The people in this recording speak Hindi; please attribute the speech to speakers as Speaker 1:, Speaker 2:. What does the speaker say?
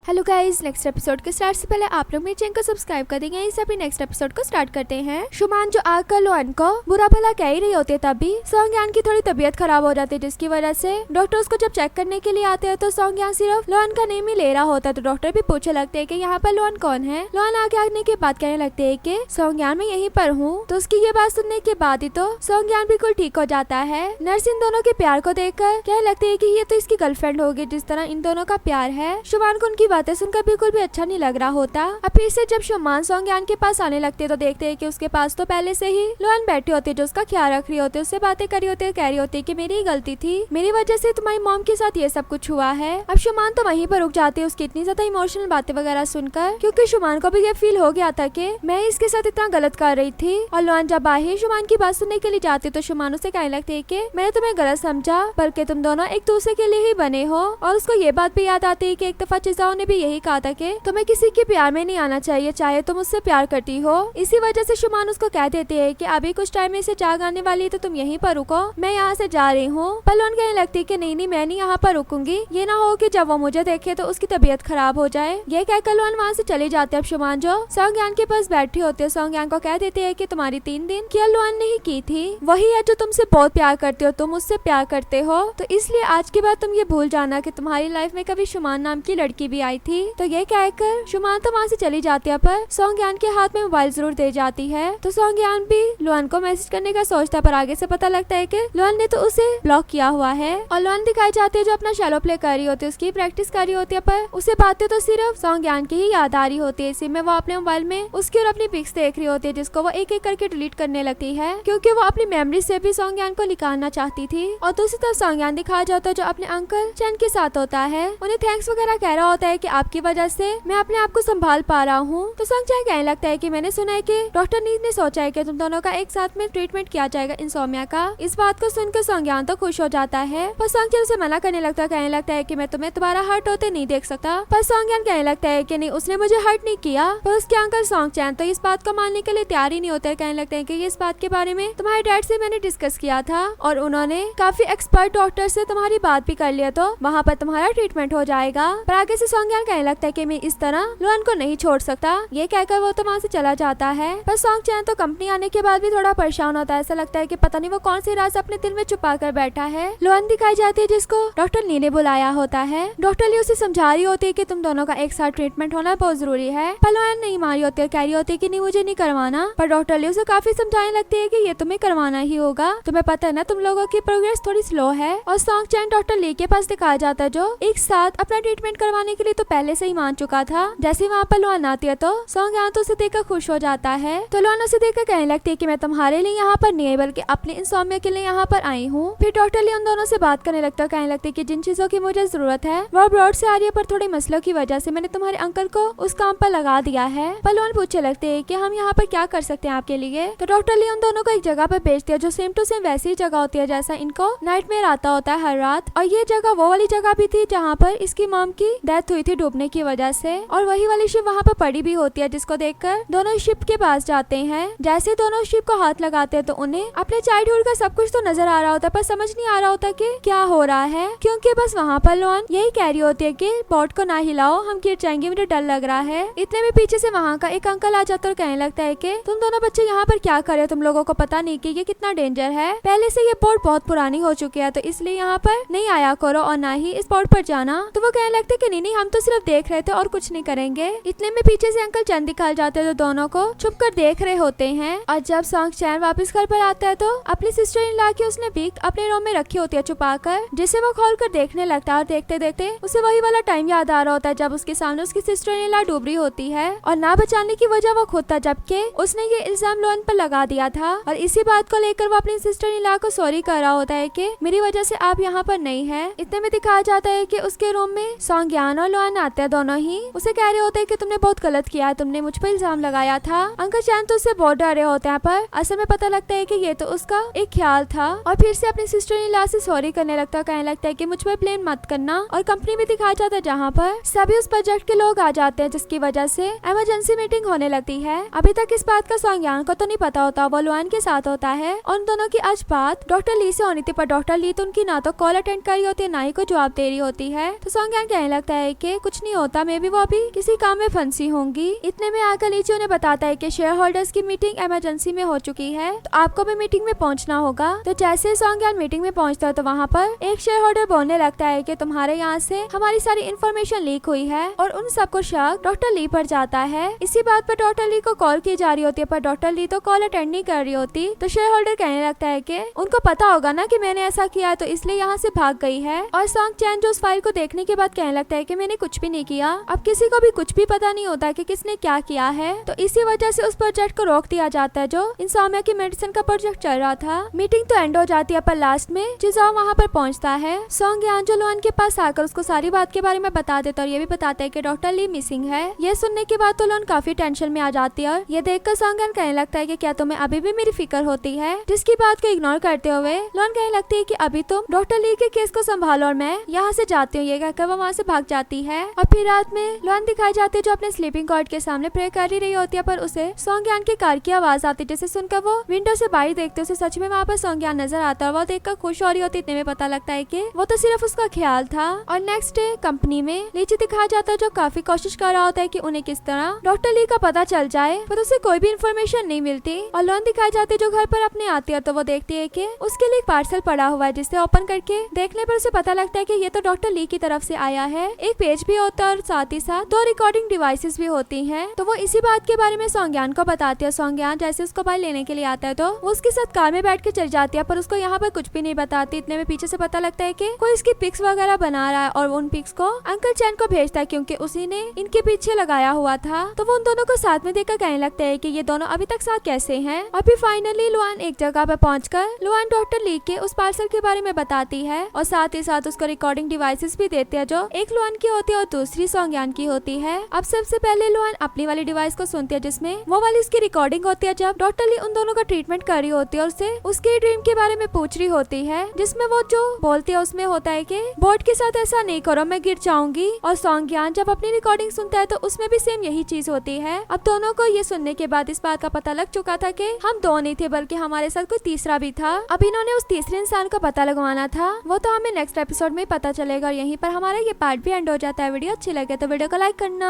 Speaker 1: हेलो गाइस, नेक्स्ट एपिसोड के स्टार्ट से पहले आप लोग मेरे चैनल को सब्सक्राइब कर देंगे। इसे अपने नेक्स्ट एपिसोड को स्टार्ट करते हैं। शुमान जो आकर लोअन को बुरा भला कह ही रही होती है, तभी सोंगयान की थोड़ी तबीयत खराब हो जाती है, जिसकी वजह से डॉक्टर उसको जब चेक करने के लिए आते हैं तो सोंगयान सिर्फ लोअन का नेम ही ले रहा होता है। तो डॉक्टर भी पूछने लगते हैं कि यहाँ पर लोअन कौन है। लोअन आगे आने के बाद कहने लगते है कि सोंगयान मैं यहीं पर हूँ। तो उसकी ये बात सुनने के बाद ही तो सोंगयान बिल्कुल ठीक हो जाता है। नर्स इन दोनों के प्यार को देखकर कहने लगती है कि ये तो इसकी गर्लफ्रेंड होगी, जिस तरह इन दोनों का प्यार है। शुमान को उनकी बातें सुनकर बिल्कुल भी अच्छा नहीं लग रहा होता। अब फिर से जब शुमान सोंगयान के पास आने लगते हैं तो देखते हैं कि उसके पास तो पहले से ही लोअन बैठी होती है, जो उसका ख्याल रख रही होती है, उससे बातें करी होती है, कह रही होती है कि मेरी ही गलती थी, मेरी वजह से तुम्हारी मॉम के साथ ये सब कुछ हुआ है। अब शुमान तो वहीं पर रुक जाती है उसकी इतनी ज्यादा इमोशनल बातें वगैरह सुनकर, क्योंकि शुमान को भी ये फील हो गया था कि मैं इसके साथ इतना गलत कर रही थी। और लोअन जब बाहर शुमान की बात सुनने के लिए जाती तो शुमान उसे कहने लगती है कि मैंने तुम्हें गलत समझा, बल्कि तुम दोनों एक दूसरे के लिए ही बने हो। और उसको ये बात भी याद आती है कि एक दफा चिजाओ ने भी यही कहा था कि तुम्हें किसी के प्यार में नहीं आना चाहिए, चाहे तुम उससे प्यार करती हो। इसी वजह से शुमान उसको कह देती है कि अभी कुछ टाइम में से जाग आने वाली है, तो तुम यहीं पर रुको, मैं यहाँ से जा रही हूँ। पर लोअन कहने लगती है कि नहीं मैं नहीं यहाँ पर रुकूंगी, ये ना हो कि जब वो मुझे देखे तो उसकी तबीयत खराब हो जाए। ये कहकर लोअन वहाँ से चली जाती है। अब शुमान जो सोंगयान के पास बैठी होती है, सोंगयान को कह देती है कि तुम्हारी 3 दिन क्या लोअन ने ही की थी, वही है जो तुमसे बहुत प्यार करते हो, तुम उससे प्यार करते हो, तो इसलिए आज के बाद तुम ये भूल जाना कि तुम्हारी लाइफ में कभी शुमान नाम की लड़की भी आई थी। तो ये कहकर शुमान तो वहाँ से चली जाती है, पर सोंगयान के हाथ में मोबाइल जरूर दे जाती है। तो सोंगयान भी लोअन को मैसेज करने का सोचता है, पर आगे से पता लगता है कि लोअन ने तो उसे ब्लॉक किया हुआ है। और लोअन दिखाई जाती है जो अपना शैलो प्ले कर रही होती है, उसकी प्रैक्टिस कर रही होती है, पर उसे बातें तो सिर्फ सोंगयान की ही याद आ रही होती है। इसी में वो अपने मोबाइल में उसकी और अपनी पिक्स देख रही होती है, जिसको वो एक एक करके डिलीट करने लगती है, क्योंकि वो अपनी मेमोरी से भी सोंगयान को निकालना चाहती थी। और दूसरी तरफ सोंगयान दिखाया जाता है जो अपने अंकल चैन के साथ होता है, उन्हें थैंक्स वगैरह कह रहा होता है कि आपकी वजह से मैं अपने आप को संभाल पा रहा हूँ। तो सोंगयान कहने लगता है कि मैंने सुना है कि डॉक्टर नीत ने सोचा है कि तुम दोनों का एक साथ में ट्रीटमेंट किया जाएगा इंसोम्निया का। इस बात को सुनकर सोंगयान तो खुश हो जाता है, पर सोंगयान उसे मना करने लगता है, कहने लगता है कि मैं तुम्हें तुम्हारा हर्ट होते नहीं देख सकता। पर सोंगयान कहने लगता है कि नहीं, उसने मुझे हर्ट नहीं किया। पर उसके अंकल सोंगचैन तो इस बात को मानने के लिए तैयार ही नहीं होते, कहने लगते हैं कि इस बात के बारे में तुम्हारे डैड से मैंने डिस्कस किया था और उन्होंने काफी एक्सपर्ट डॉक्टर से तुम्हारी बात भी कर लिया, तो वहाँ पर तुम्हारा ट्रीटमेंट हो जाएगा। पर आगे से सोंगयान कहने लगता है कि मैं इस तरह लोअन को नहीं छोड़ सकता। ये कहकर वो तो वहाँ से चला जाता है। पर सोंगचैन तो कंपनी आने के बाद भी थोड़ा परेशान होता है, ऐसा लगता है कि पता नहीं वो कौन सी राज अपने दिल में छुपा कर बैठा है। लोअन दिखाई जाती है जिसको डॉक्टर ली ने बुलाया होता है। डॉक्टर ली उसे समझा रही होती है कि तुम दोनों का एक साथ ट्रीटमेंट होना बहुत जरूरी है, पर लोअन नहीं मारी होती है, कह रही होती है कि नहीं मुझे नहीं करवाना। पर डॉक्टर ली उसे काफी समझाने लगती है कि ये तुम्हें करवाना ही होगा, तुम्हें पता है ना तुम लोगों की प्रोग्रेस थोड़ी स्लो है। और सोंगचैन डॉक्टर ली के पास दिखाया जाता है जो एक साथ अपना ट्रीटमेंट करवाने के लिए तो पहले से ही मान चुका था। जैसे वहाँ पर लोअन आती है तो सोंगयान तो उसे देखकर खुश हो जाता है। तो लोअन उसे देखकर कहने लगती है कि मैं तुम्हारे लिए यहाँ पर नहीं बल्कि अपने इंसोम्निया के लिए यहाँ पर आई हूँ। फिर डॉक्टर ली उन दोनों से बात करने लगता है, कहने लगती है कि जिन चीजों की मुझे जरूरत है वो अब्रॉड से आ रही है, पर थोड़े मसलों की वजह से मैंने तुम्हारे अंकल को उस काम पर लगा दिया है। पर लोअन पूछने लगते है कि हम यहाँ पर क्या कर सकते हैं आपके लिए। तो डॉक्टर ली उन दोनों को एक जगह पर भेजती है जो सेम टू सेम वैसी जगह होती है जैसा इनको नाइटमेयर आता होता है हर रात। और ये जगह वो वाली जगह भी थी जहाँ पर इसकी मॉम की डेथ हुई थी डूबने की वजह से, और वही वाली शिप वहाँ पर पड़ी भी होती है, जिसको देखकर दोनों शिप के पास जाते हैं। जैसे दोनों शिप को हाथ लगाते हैं तो उन्हें अपने चाइल्डहुड का सब कुछ तो नजर आ रहा होता है, पर समझ नहीं आ रहा होता कि क्या हो रहा है, क्योंकि बस वहाँ पर लोअन यही कह रही होती है कि बोट को ना हिलाओ, हम गिर जाएंगे, मुझे डर लग रहा है। इतने में पीछे से वहाँ का एक अंकल आ जाता है और कहने लगता है कि तुम दोनों बच्चे यहाँ पर क्या कर रहे हो, तुम लोगों को पता नहीं कि ये कितना डेंजर है, पहले से ये बोट बहुत पुरानी हो चुकी है, तो इसलिए यहाँ पर नहीं आया करो और ना ही इस बोट पर जाना। तो वो कहने लगते कि नहीं हम तो सिर्फ देख रहे थे और कुछ नहीं करेंगे। इतने में पीछे से अंकल चैन दिखाए जाते हैं जो दोनों को छुप कर देख रहे होते हैं। और जब सोंगचैन वापस घर पर आता है तो अपनी सिस्टर इन ला के उसने विक अपने रूम में रखी होती है छुपाकर, जिसे वो खोल कर देखने लगता है। और देखते देखते उसे वही वाला टाइम याद आ रहा होता है जब उसके सामने उसकी सिस्टर इन ला डूब रही होती है, और ना बचाने की वजह वो खुद था, जबकि उसने ये इल्जाम लोअन पर लगा दिया था। और इसी बात को लेकर वो अपनी सिस्टर इन ला को सॉरी कर रहा होता है कि मेरी वजह से आप यहाँ पर नहीं है। इतने में दिखाया जाता है कि उसके रूम में सोंगयान और लोअन आते हैं, दोनों ही उसे कह रहे होते हैं कि तुमने बहुत गलत किया है, तुमने मुझ पर इल्जाम लगाया था। अंकल चैन तो उससे बहुत डरे होते हैं, पर असल में पता लगता है कि ये तो उसका एक ख्याल था। और फिर से अपनी सिस्टर इन लॉ से सॉरी करने लगता है, कहने लगता है कि मुझ पर ब्लेम मत करना। और कंपनी में दिखाया जाता है जहाँ पर सभी उस प्रोजेक्ट के लोग आ जाते हैं, जिसकी वजह से इमरजेंसी मीटिंग होने लगती है। अभी तक इस बात का सोंगयान को तो नहीं पता होता, वो लोअन के साथ होता है। और उन दोनों की आज बात डॉक्टर ली से होनी थी, पर डॉक्टर ली तो उनकी ना तो कॉल अटेंड कर रही होती है ना ही कोई जवाब दे रही होती है। तो सोंगयान कहने लगता है कि है कुछ नहीं होता, मे भी वो अभी किसी काम में फंसी होंगी। इतने में आकर लीची उन्हें बताता है कि शेयर होल्डर्स की मीटिंग इमरजेंसी में हो चुकी है, तो आपको भी मीटिंग में पहुंचना होगा। तो जैसे सॉन्गयान मीटिंग में पहुंचता है तो वहाँ पर एक शेयर होल्डर बोलने लगता है कि तुम्हारे यहाँ से हमारी सारी इन्फॉर्मेशन लीक हुई है, और उन सबको शक डॉक्टर ली पर जाता है। इसी बात पर डॉक्टर ली को कॉल की जा रही होती है, पर डॉक्टर ली तो कॉल अटेंड नहीं कर रही होती। तो शेयर होल्डर कहने लगता है कि उनको पता होगा ना कि मैंने ऐसा किया, तो इसलिए यहाँ से भाग गई है। और सॉन्ग चैन जो उस फाइल को देखने के बाद कहने लगता है कि मैंने कुछ भी नहीं किया। अब किसी को भी कुछ भी पता नहीं होता कि किसने क्या किया है, तो इसी वजह से उस प्रोजेक्ट को रोक दिया जाता है जो इंसोम्निया की मेडिसिन का प्रोजेक्ट चल रहा था। मीटिंग तो एंड हो जाती है, पर लास्ट में जिजाओ वहाँ पर पहुँचता है। सॉन्गयान जो लोन के पास आकर उसको सारी बात के बारे में बता देता है और ये भी बताता है कि डॉक्टर ली मिसिंग है। ये सुनने के बाद तो लोन काफी टेंशन में आ जाती है, और ये देखकर सॉन्गयान कहने लगता है कि क्या तुम्हें अभी भी मेरी फिक्र होती है। जिसकी बात को इग्नोर करते हुए लोन कहने लगती है कि अभी तुम डॉक्टर ली के केस को संभालो और मैं यहाँ से जाती हूँ। ये कहकर वो वहाँ से भाग जाती है। और फिर रात में लोन दिखाई जाती है जो अपने स्लीपिंग कॉट के सामने प्रे कर ही रही होती है, पर उसे सॉन्गयान की कार की आवाज आती है, जिसे सुनकर वो विंडो से बाहर देखते उसे सच में वहाँ पर सॉन्गयान नजर आता है। वो देखकर खुश हो रही होती है। इतने में पता लगता है कि वो तो सिर्फ उसका ख्याल था। और नेक्स्ट डे कंपनी में लीची दिखाया जाता है जो काफी कोशिश कर रहा होता है कि उन्हें किस तरह डॉक्टर ली का पता चल जाए, पर उसे कोई भी इन्फॉर्मेशन नहीं मिलती। और लोन दिखाई जाती है जो घर पर अपने आती है, तो वो देखती है कि उसके लिए एक पार्सल पड़ा हुआ है, जिसे ओपन करके देखने पर उसे पता लगता है कि ये तो डॉक्टर ली की तरफ से आया है। एक पेज भी होता है और साथ ही साथ 2 रिकॉर्डिंग डिवाइसेस भी होती हैं। तो वो इसी बात के बारे में सॉन्गयान को बताती है। सॉन्गयान जैसे उसको बाहर लेने के लिए आता है तो वो उसके साथ कार में बैठ के चल जाती है, पर उसको यहाँ पर कुछ भी नहीं बताती। इतने में पीछे से पता लगता है कि कोई इसकी पिक्स वगैरह बना रहा है, और उन पिक्स को अंकल चैन को भेजता है क्योंकि उसी ने इनके पीछे लगाया हुआ था। तो वो उन दोनों को साथ में देखकर कहने लगता है कि ये दोनों अभी तक साथ कैसे हैं। और फिर फाइनली लुआन एक जगह पर पहुंचकर लुआन डॉक्टर ली के उस पार्सल के बारे में बताती है, और साथ ही साथ उसको रिकॉर्डिंग डिवाइसेस भी देते हैं जो एक लुआन की होती है और दूसरी सॉन्गयान की होती है। अब सबसे पहले लुआन अपनी वाली डिवाइस को सुनती है जिसमें वो वाली उसकी रिकॉर्डिंग होती है जब डॉक्टर ली उन दोनों का ट्रीटमेंट कर रही होती है और उसे उसके ड्रीम के बारे में पूछ रही होती है, जिसमें वो जो बोलती है उसमें होता है कि बोर्ड के साथ ऐसा नहीं करो, मैं गिर जाऊंगी। और सॉन्गयान जब अपनी रिकॉर्डिंग सुनता है तो उसमें भी सेम यही चीज होती है। अब दोनों को ये सुनने के बाद इस बात का पता लग चुका था कि हम 2 नहीं थे बल्कि हमारे साथ कोई तीसरा भी था। अब इन्होंने उस तीसरे इंसान को पता लगवाना था, वो तो हमें नेक्स्ट एपिसोड में पता चलेगा। और यहीं पर हमारा ये पार्ट भी एंड हो जाता है। वीडियो अच्छी लगे तो वीडियो को लाइक करना।